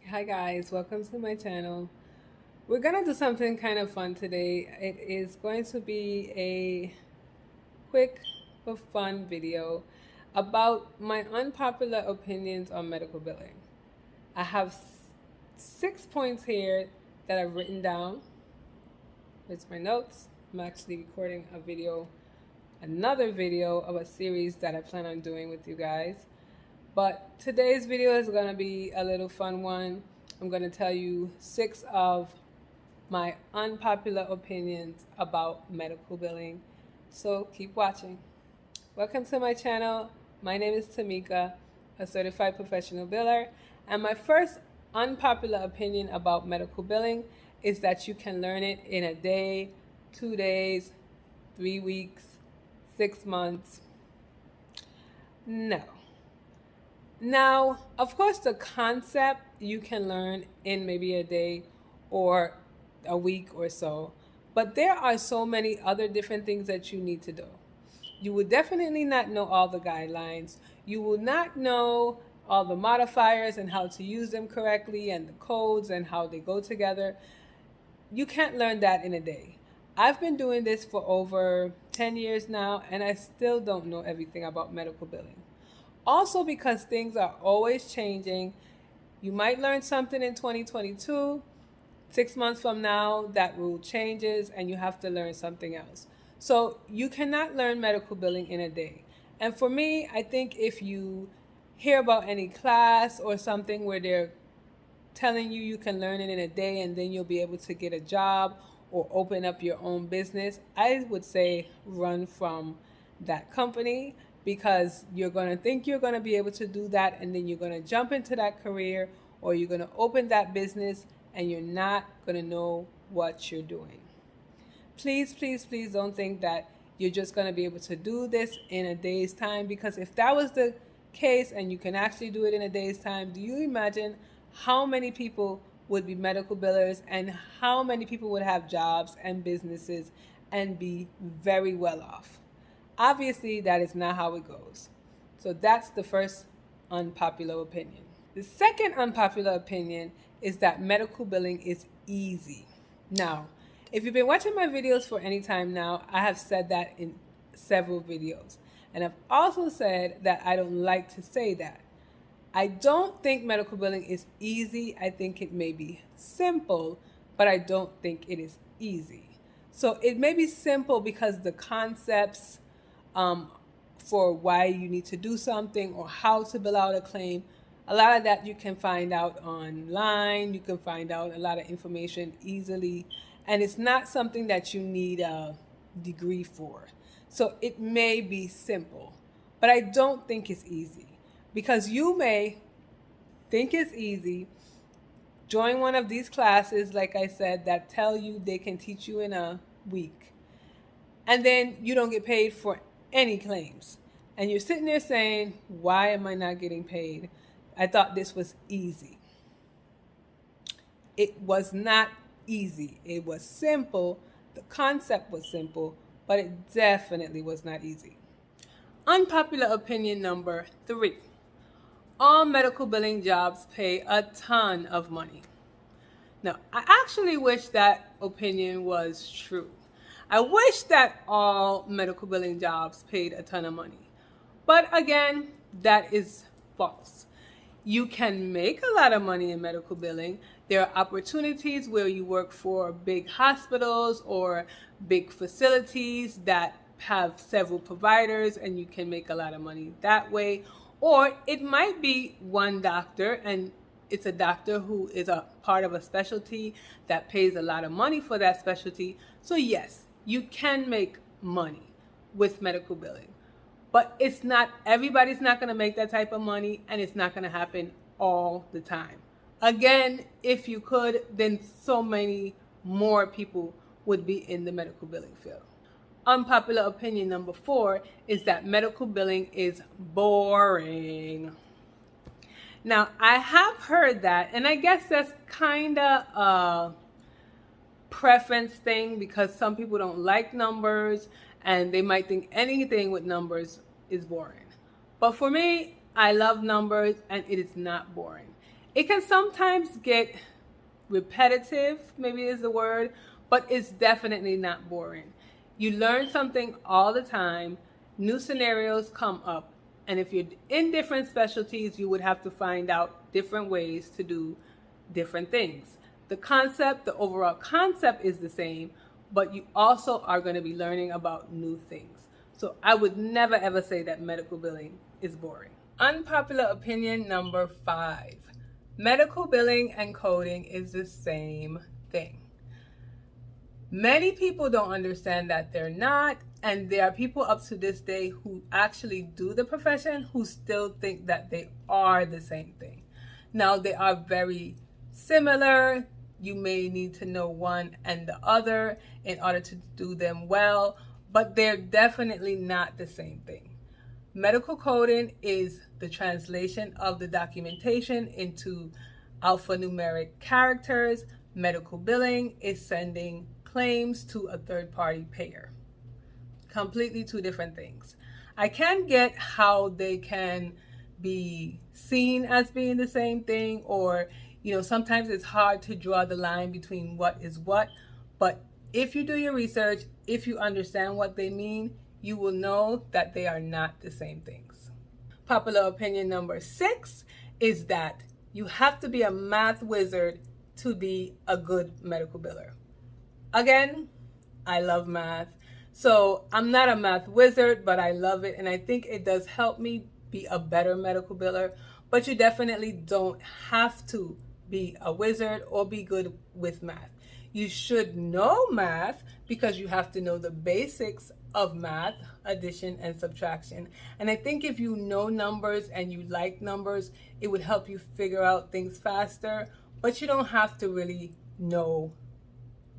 Hi guys, welcome to my channel. We're gonna do something kind of fun today. It is going to be a quick but fun video about my unpopular opinions on medical billing. I have 6 points here that I've written down. It's my notes. I'm actually recording another video of a series that I plan on doing with you guys. But today's video is going to be a little fun one. I'm going to tell you 6 of my unpopular opinions about medical billing. So keep watching. Welcome to my channel. My name is Tamika, a certified professional biller. And my first unpopular opinion about medical billing is that you can learn it in a day, 2 days, 3 weeks, 6 months. No. Now, of course, the concept you can learn in maybe a day or a week or so, but there are so many other different things that you need to do. You will definitely not know all the guidelines. You will not know all the modifiers and how to use them correctly and the codes and how they go together. You can't learn that in a day. I've been doing this for over 10 years now, and I still don't know everything about medical billing. Also, because things are always changing, you might learn something in 2022. 6 months from now, that rule changes and you have to learn something else. So you cannot learn medical billing in a day. And for me, I think if you hear about any class or something where they're telling you can learn it in a day and then you'll be able to get a job or open up your own business, I would say run from that company, because you're going to think you're going to be able to do that and then you're going to jump into that career or you're going to open that business and you're not going to know what you're doing. Please, please, please don't think that you're just going to be able to do this in a day's time, because if that was the case and you can actually do it in a day's time, do you imagine how many people would be medical billers and how many people would have jobs and businesses and be very well off? Obviously, that is not how it goes. So that's the first unpopular opinion. The second unpopular opinion is that medical billing is easy. Now, if you've been watching my videos for any time now, I have said that in several videos. And I've also said that I don't like to say that. I don't think medical billing is easy. I think it may be simple, but I don't think it is easy. So it may be simple because the concepts for why you need to do something or how to bill out a claim, a lot of that you can find out online. You can find out a lot of information easily, and it's not something that you need a degree for. So it may be simple, but I don't think it's easy, because you may think it's easy, join one of these classes, like I said, that tell you they can teach you in a week, and then you don't get paid for any claims. And you're sitting there saying, why am I not getting paid? I thought this was easy. It was not easy. It was simple. The concept was simple, but it definitely was not easy. Unpopular opinion number 3. All medical billing jobs pay a ton of money. Now, I actually wish that opinion was true. I wish that all medical billing jobs paid a ton of money. But again, that is false. You can make a lot of money in medical billing. There are opportunities where you work for big hospitals or big facilities that have several providers and you can make a lot of money that way. Or it might be one doctor, and it's a doctor who is a part of a specialty that pays a lot of money for that specialty. So yes, you can make money with medical billing, but it's not, everybody's not going to make that type of money, and it's not going to happen all the time. Again, if you could, then so many more people would be in the medical billing field. Unpopular opinion number 4 is that medical billing is boring. Now, I have heard that, and I guess that's kind of a preference thing, because some people don't like numbers and they might think anything with numbers is boring. But for me, I love numbers and it is not boring. It can sometimes get repetitive, maybe is the word, but it's definitely not boring. You learn something all the time, new scenarios come up, and if you're in different specialties, you would have to find out different ways to do different things. The concept, the overall concept is the same, but you also are going to be learning about new things. So I would never ever say that medical billing is boring. Unpopular opinion number 5. Medical billing and coding is the same thing. Many people don't understand that they're not, and there are people up to this day who actually do the profession who still think that they are the same thing. Now, they are very similar. You may need to know one and the other in order to do them well, but they're definitely not the same thing. Medical coding is the translation of the documentation into alphanumeric characters. Medical billing is sending claims to a third-party payer. Completely two different things. I can get how they can be seen as being the same thing, or sometimes it's hard to draw the line between what is what, but if you do your research, if you understand what they mean, you will know that they are not the same things. Popular opinion number 6 is that you have to be a math wizard to be a good medical biller. Again, I love math. So I'm not a math wizard, but I love it. And I think it does help me be a better medical biller. But you definitely don't have to be a wizard or be good with math. You should know math because you have to know the basics of math, addition and subtraction. And I think if you know numbers and you like numbers, it would help you figure out things faster. But you don't have to really know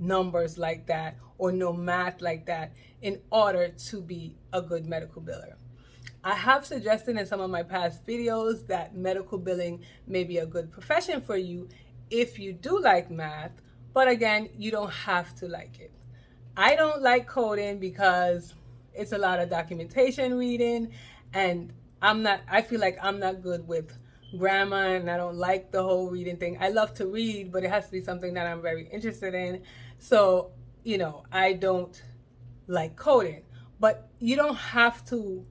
numbers like that or know math like that in order to be a good medical biller. I have suggested in some of my past videos that medical billing may be a good profession for you if you do like math, but again, you don't have to like it. I don't like coding because it's a lot of documentation reading, and I feel like I'm not good with grammar, and I don't like the whole reading thing. I love to read, but it has to be something that I'm very interested in. So, I don't like coding, but you don't have to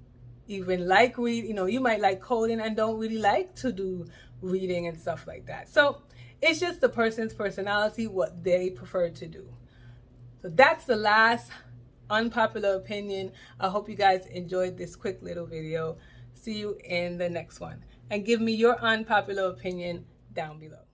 even like read. You might like coding and don't really like to do reading and stuff like that. So it's just the person's personality, what they prefer to do. So that's the last unpopular opinion. I hope you guys enjoyed this quick little video. See you in the next one. And give me your unpopular opinion down below.